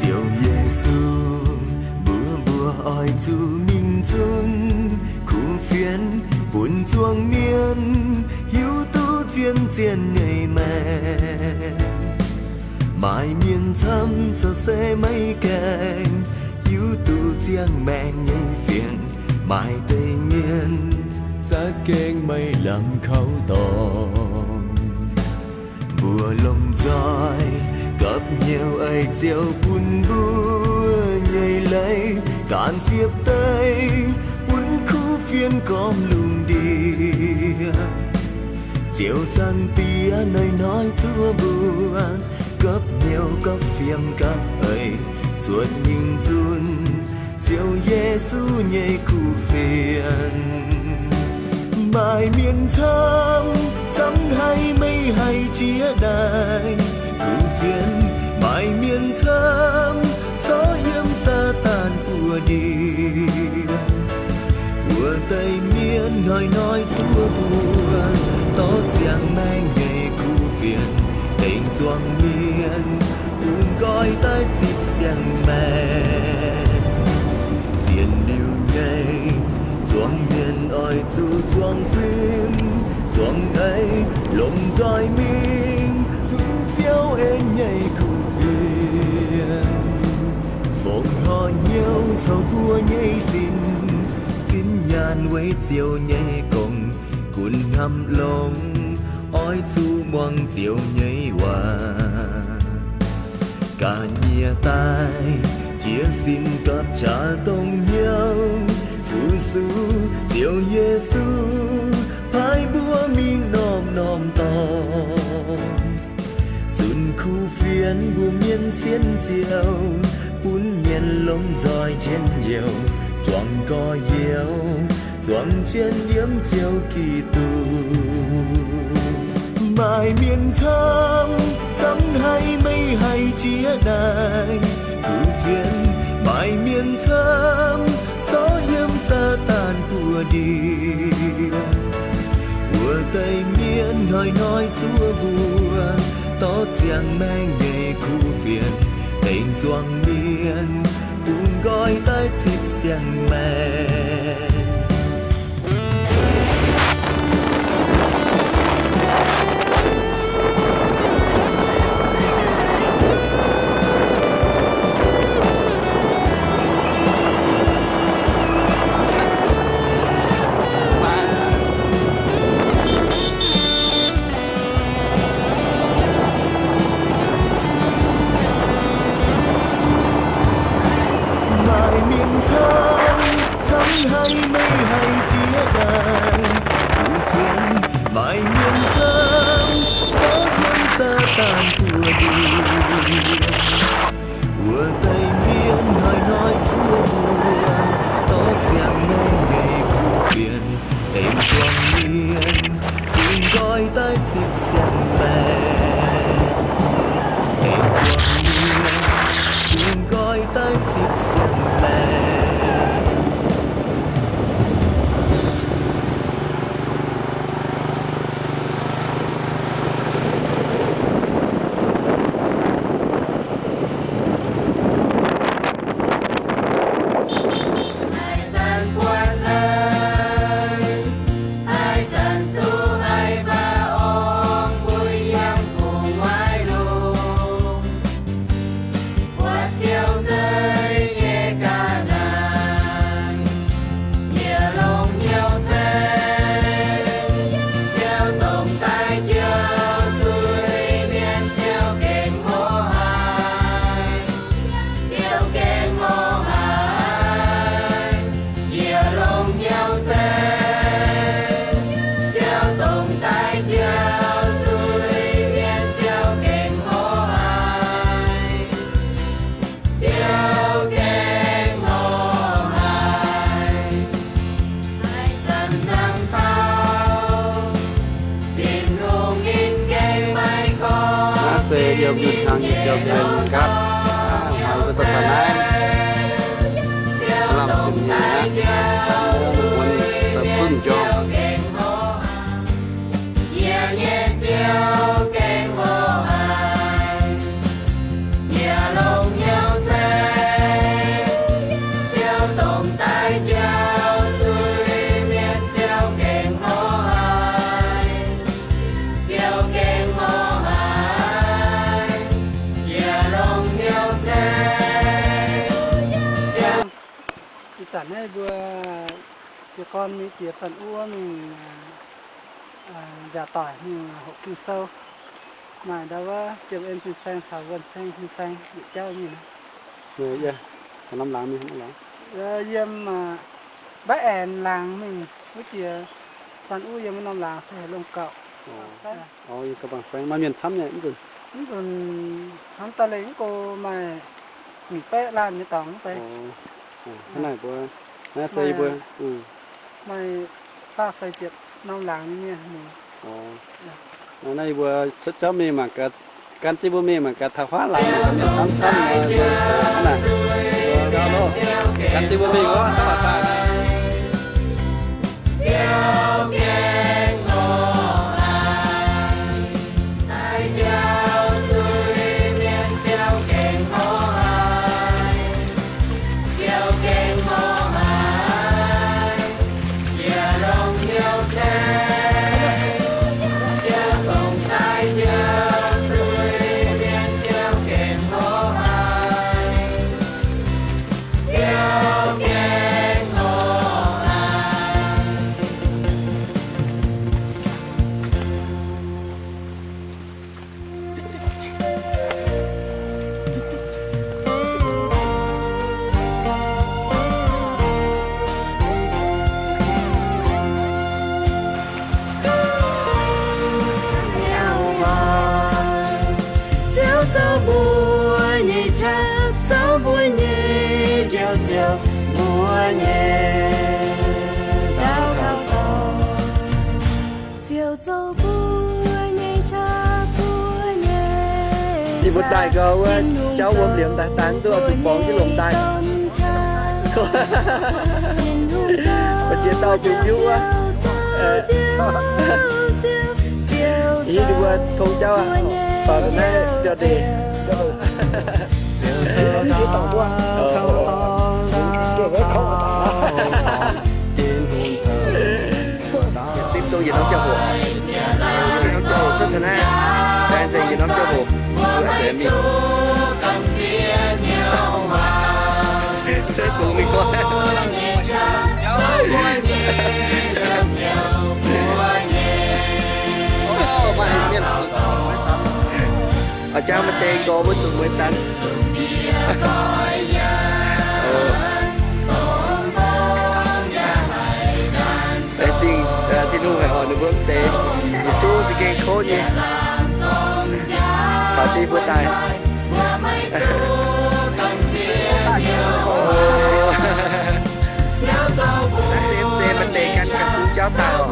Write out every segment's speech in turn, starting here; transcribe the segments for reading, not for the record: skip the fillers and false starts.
Diệu Giêsu bùa bùa oi chu minh chun khu phiến buồn chuông miên hiếu tu chiên chiên ngày mẹ mãi miên thăm giờ sẽ mấy cành hiếu tu chiang mẹ nhảy phiền mãi tây miên giá kênh mây làm khâu tòng bùa lồng roi gặp nhiều ai chiều buồn bùa nhảy lấy cạn phiếp tây buồn khu phiên com lùng đi chiều trăng tia nơi nói thua bùa gặp nhiều có phiêm gặp ấy chuột nhìn run chiều Giêsu nhảy khu phiền mãi miền thăm chấm hay mây hay chia đài khu phiền mãi miền thăm gió yếm xa tàn của đi bùa tây miên nói chúa bùa tó chàng mang ngày khu phiền tình choang miên cùng gọi ta chịp xiang mẹ diện điều nhảy choang miên oi chu choang phim choang ấy lồng roi minh chúng chiếu em nhảy khu phiền vọng họ nhiều sầu cua nhảy xin nhàn quay chiều nhảy cùng cuốn hầm lông oi chu mong chiều nhảy hòa cả nhia tai chia xin cấp trả tông nhau phụ sư chiều Giêsu phai búa mình nom tòng chun khu phiến bùa miên xiên chiều bún miên lông roi trên nhiều choang co yêu choang trên yếm chiều kỳ tu mãi miền thăm chấm hay mây hay chia đài khu phiền mãi miền thăm gió yếm xa tàn của đi bùa tây miên nói chúa bùa tó chàng mang nghề khu phiền tình choang miên cùng gọi ta chịp xiang mẹ hay mây hay chia đàn khu phiền mãi miền thơm gió yếm xa tàn của đi bùa tây miên nói chúa bùa tó chàng mang ngày khu phiền tình choang miên cùng gọi ta chịp xiang mẹ tình choang miên cùng gọi ta chịp xiang mẹ dòng duyên thang dòng duyên cắt hãy có tất cả làm chừng nhé muốn tập phương cho Yeah. sản này vừa cho con mới chia phần ua mình giả tỏi mình hộ kinh sâu mà đâu chiều em kinh xanh xào vườn xanh kinh xanh bị treo mình rồi giờ còn năm láng mình không láng yếm mà bác ẻn làng mình với chia sản ua yếm năm làng sẽ lông cậu ôi các bạn xanh mà miền thắm nhỉ cũng còn hắn ta lấy cô mà mình bé làm như tỏng bé cái này bữa nó xây bữa mày ta phải chịu năm làng như này này bữa xuất cho mình mà cái chỉ bữa mình mà cái thảo hóa làm mà miền thắm xanh mà cái này cho nó cái chỉ bữa mình có tao phải một đại câu cháu uống liếm đại tán tôi sự bóng cái lồng đại và chia tàu cùng chú á ý đi qua thôn cháu à ở đây cho đi nó đi tàu tôi cái không tiếp tục gì nó cho hồ nó cho hồ xuất thần ha đang gì nó cho hồ trẻ mình sẽ cùng mình con ở trong bên đây có với tụi mới tán đấy chị thì luôn phải hỏi được vấn đề chú thì cái khó nhỉ sao chị bữa tay xem vấn đề canh cặp chú cháu tao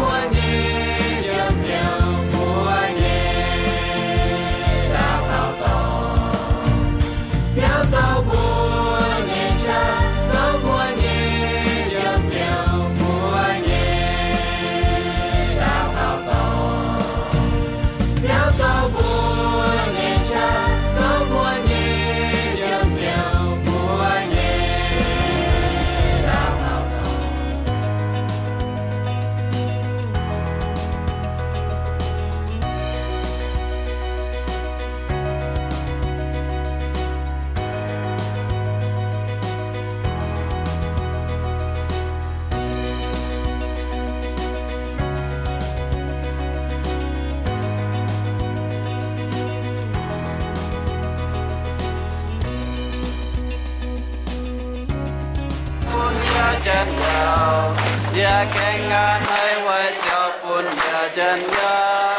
chân nhau, ya keng an hai quay chiao pun ya chân nhau,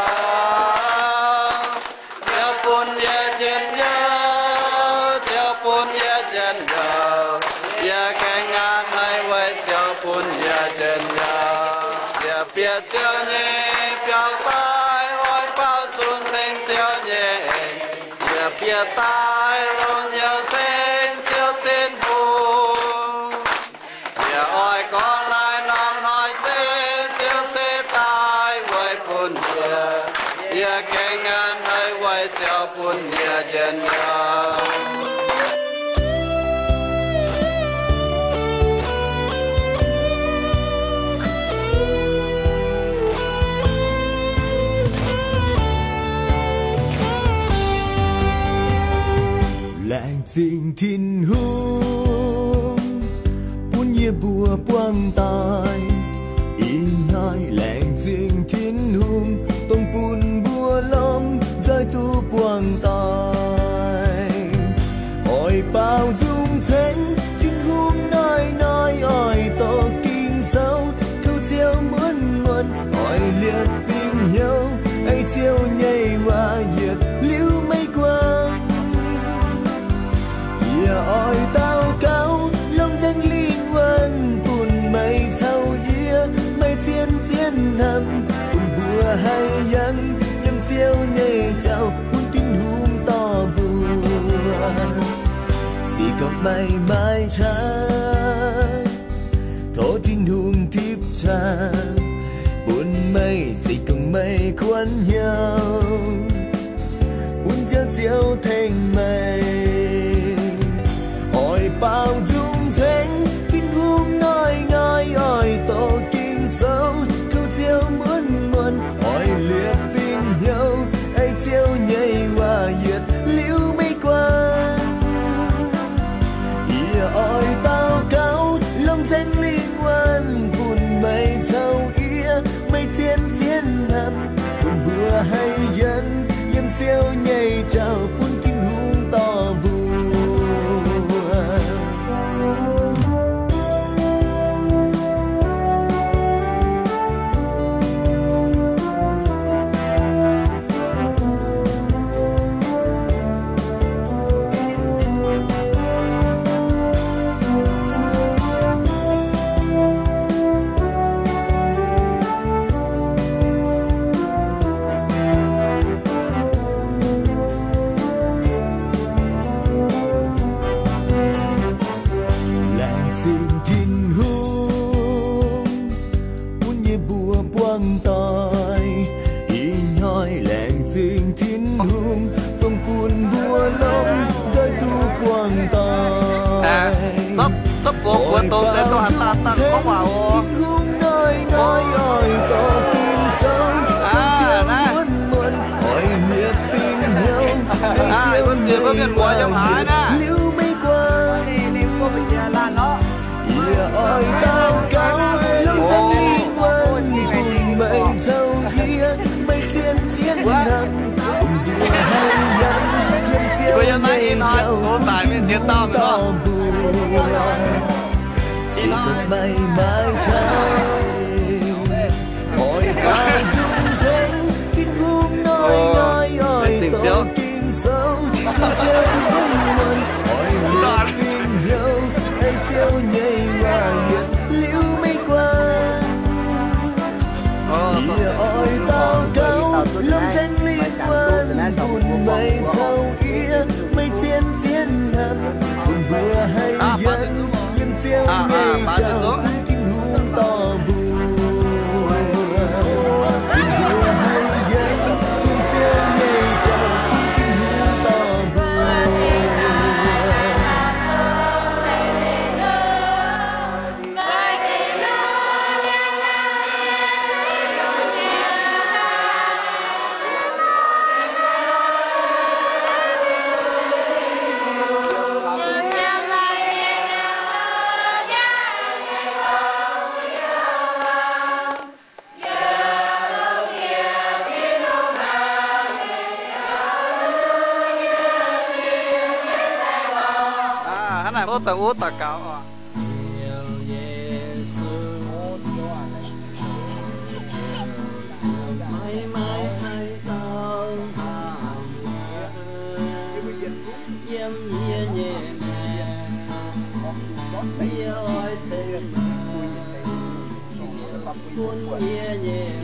chiao pun ya chân nhau, chiao pun ya chân nhau, ya keng an hai quay chiao pun ya chân nhau, ya biết chiao nhẹ, piao tai oi bao chun sinh chiao nhẹ, ya biết tai rong nhau sinh chiao tên buồn. Ôi con lại nằm nói siêu tai quay buồn nhờ, ya keng an hai quay chiao buồn nhờ chân nhờ. làng tình thiên hương buồn nhớ nhẹ bùa quang tài ý hai lẹn riêng thiên hùng tông bùn bùa lom rơi tu quang tài ôi bao dung thánh thiên hùng nói ôi to kinh sâu câu chiều muốn nguồn ôi liệt tình yêu ấy chiều nhảy qua nhiệt liu mây quang ôi tao cao lòng thanh linh quân bùn mây thâu ia mây thiên thiên hầm bùn bùa hay dân yếm chiều nhảy chào bùn tin hùng to bùa xì cọp mây mai cha thổ thiên hùng thiếp cha bùn mây xì cọp mây quấn nhau bùn chiều chiều thành mây ôi bao dung thánh thiên hùng nói ôi tổ kinh sâu câu chiều muốn muôn ôi liệt tình yêu ấy chiều nhảy qua nhiệt liu mây quang ôi tao cao lòng danh linh quan bùn mây thâu ia mây thiên thiên hầm bùn bùa hay dân yếm chiều nhảy chào bùn thiên hùng to bùa sắp buộc của tôi để tôi hành ta ta có vào nói ôi to kinh sâu ôi nhiệt tình yêu vẫn chưa có miền của trong hải nè liu mây quang ôi tao cao lòng thanh linh quân bùn mây thâu ia mây thiên thiên hầm bùn bùa hay dân yếm chiều nhảy chào bùn thiên to xì cọp mây mai trái ôi bao dung thánh thiên hùng nói ôi to kinh sâu câu chiều muốn muôn ôi liệt tình yêu ấy chiều nhảy qua nhiệt liu mây quang ôi tao cao lòng thanh linh quan bùn mây thâu ia mây thiên thiên hầm bùn bùa hay dân yếm chiều nhảy chào thiên hùng to bùa bùn bùa hay dân yếm chiều nhảy chào thiên hùng to bùa này nó sẽ uống tất cả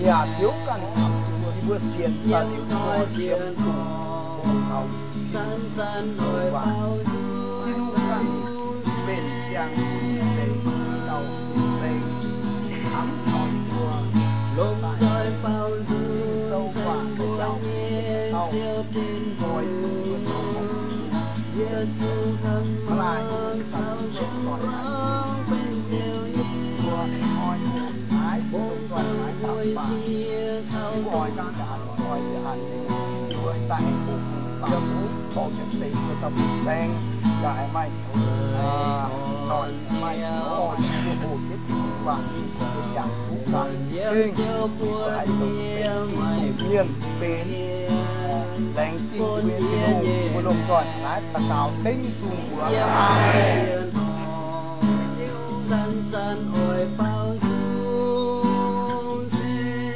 nhà thiếu căn vừa xiên và thiếu chân chân nổi bao dung bên giang bên đầu bên thắm thọn mùa lông rơi bao dung chân buông nhẹ chiều trên hồi Việt du hâm mơ sao chúng bên chiều bông trăng đôi chia sao gọi ra cả gọi hành người tại vùng dân có những tiền người ta bị đen lại mày nồi mai nó hồ chết và chẳng cũng cả nhưng phải miền bên đèn tin bên cái lồng tròn lái ta cào tinh xuống của dân dân ôi bao dung xem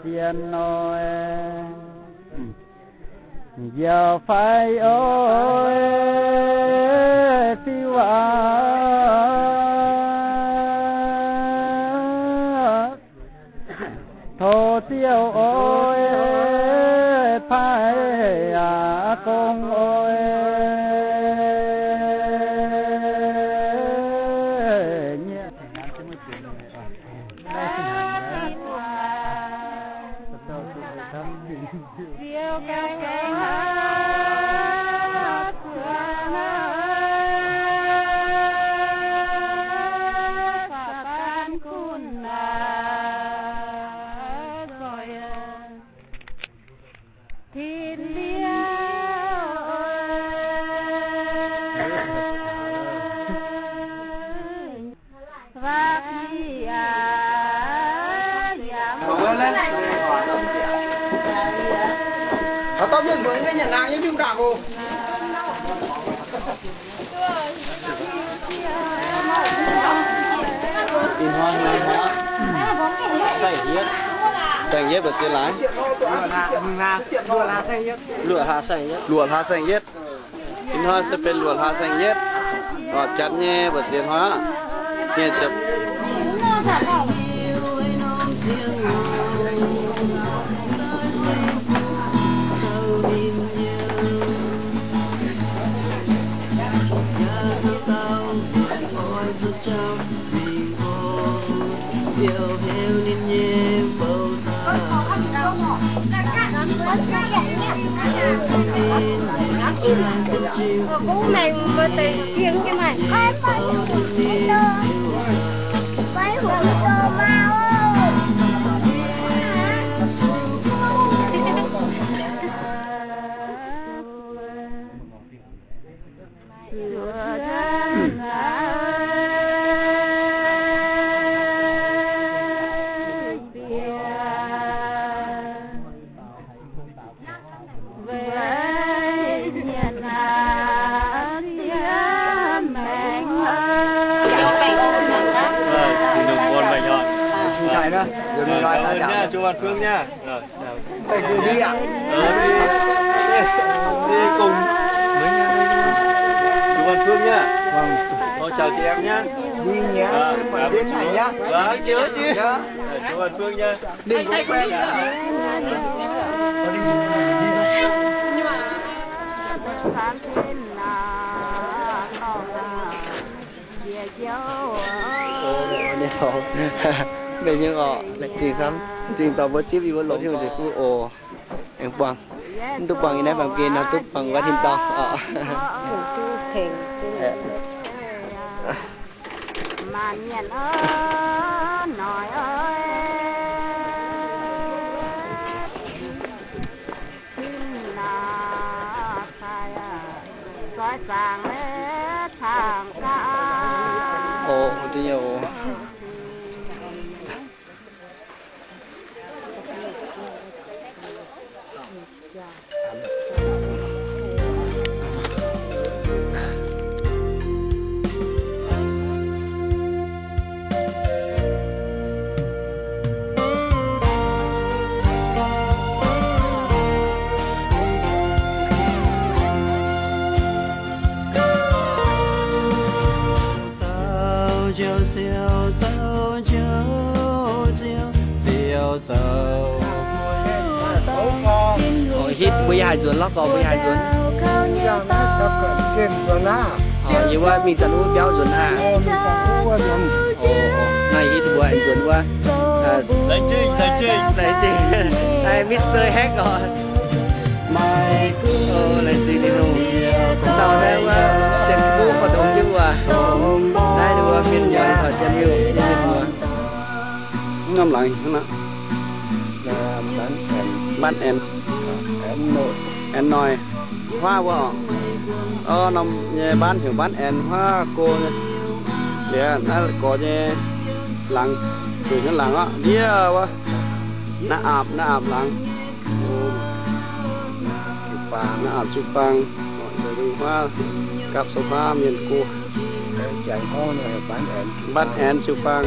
tiền nói giờ phải ôi phiêu thô tiêu ôi phải công ôi nhé tao biết với cái nhà nàng như chúng ta cô in hoa xanh yết bật tiền lái lụa hạ xanh yết in hoa sẽเป็นlụa hạ xanh yết và chặt nhẹ bật tiền hoa nhẹ chậm trong bình ổn chiều theo nên nhẹ bầu ta xin nên trai tình chiều cú này vừa tiền kiêng cái này bầu thương nên chiều mấy hộp đồ mau nha, chú Văn Phương nha. Rồi, thầy cứ đi ạ. Đi cùng với chú Văn Phương nha. Vâng. Thôi chào chị em nhá. Đi nhé, phần đến này nhá. Vâng, nhớ chứ. Chú Văn Phương nha. Đừng có quen. Bây giờ họ lại trình sắm trình tàu bớt chip đi bớt lỗ thì mình phu ồ em quăng tụt quăng như này bằng kia nó tụt quăng qua thiên tàu mà nhận ơi nói ơi là sai soi sáng lên thang xa ồ tôi nhiều hít bây hai ruộng lóc có bây hai ruộng nhưว่ามีจันทร์อุ้ยเปี้ยวruộng hà này hít vừa hai ruộng qua Lấy chi này Mr. Hack rồi lấy gì đi luôn tao đây qua trên phố hoạt động chứ qua đây được qua miền ngoài ở trên miền ngoài ngâm lại hả Là bán em nội em nói hoa quá nằm nhà bán hiểu bán em hoa cô để nó có nhà làng từ những làng á dĩa quá nó ạp làng nó ạp chụp vàng mọi người đi hoa cặp số hoa miền cô chạy con rồi bán em chụp vàng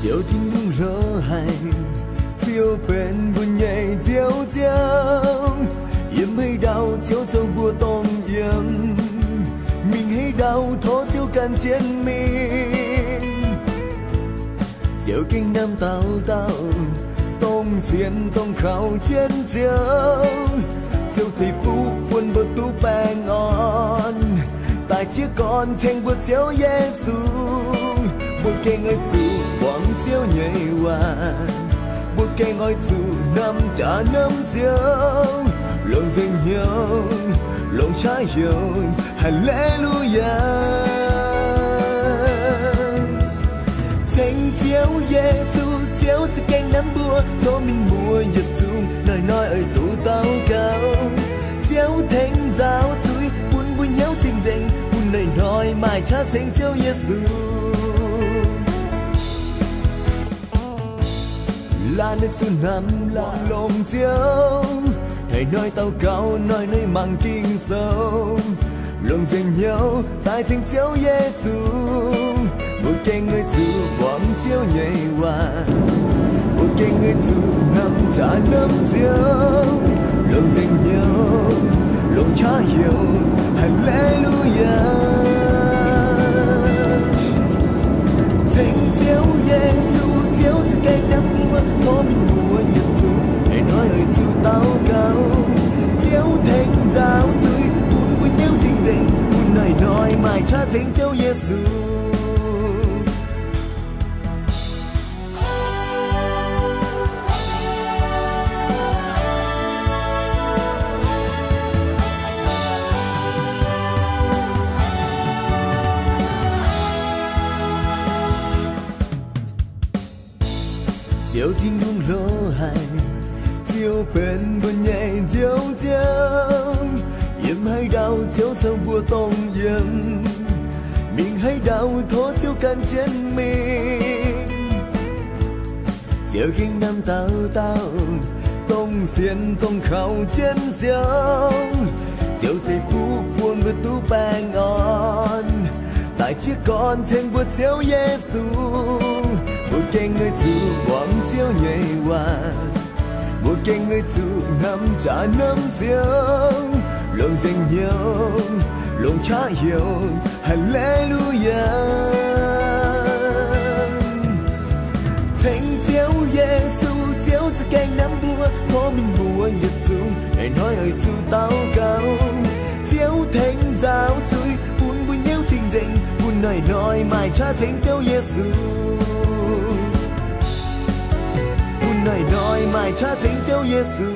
朝天空落海，照遍半夜焦焦，烟黑道就走不动烟，明黑道拖就干见面，就kinh nam tao tao，東線東靠尖椒，就隨富quân bờ tu bang on，大chiếc con thanh bờ chéo耶穌，bờ kê ngơi dù quảng chéo nhảy hoa，bờ kê ngồi dù năm trả năm chéo，lòng danh nhau lòng trái hiệu Hallelujah，thanh chéo耶穌chéo cho canh nắm bùa có mình mùa giật dung nói ở dù tao cao chéo thanh giáo chuối buồn buồn nhau trình danh buồn nói mãi cha thanh chéo Giêsu là nơi sự nằm là lòng chéo hãy nói tao cao nói nơi mang kinh sâu lòng dành nhau tại thanh chéo Giêsu một cái người dù quảng chiếu nhảy hoa một cái người dù năm trả năm chiếu lòng dành nhau lòng trả hiểu Hallelujah thanh chiếu Giêsu chiếu cho cái năm mùa có mình mùa nhiệt dù hãy nói lời dù tao cao chiếu thanh giáo chuối buồn buồn nhau tình tình buồn này nói mãi cha thanh chiếu Giêsu chiều thiên空落海，照遍半夜焦焦，烟海道悄悄波動煙，明海道拖就干見面，就經南道道，東線東靠尖椒，就xây phú buồn vừa tu bang on，tại chiếc con thanh bữa chéo Giêsu một cái người dù quảng chiếu nhảy hoa một cái người dù năm trả năm chiếu lòng dành nhau lòng trả hiểu Hallelujah thanh chiếu Giêsu chiếu cho cái năm bùa có mình mùa nhiệt dù hãy nói ơi dù tao cao chiếu thanh giáo chuối buồn buồn nhau tình tình buồn nói mãi cha thanh chiếu Giêsu này nói mãi cha thanh chiếu Giêsu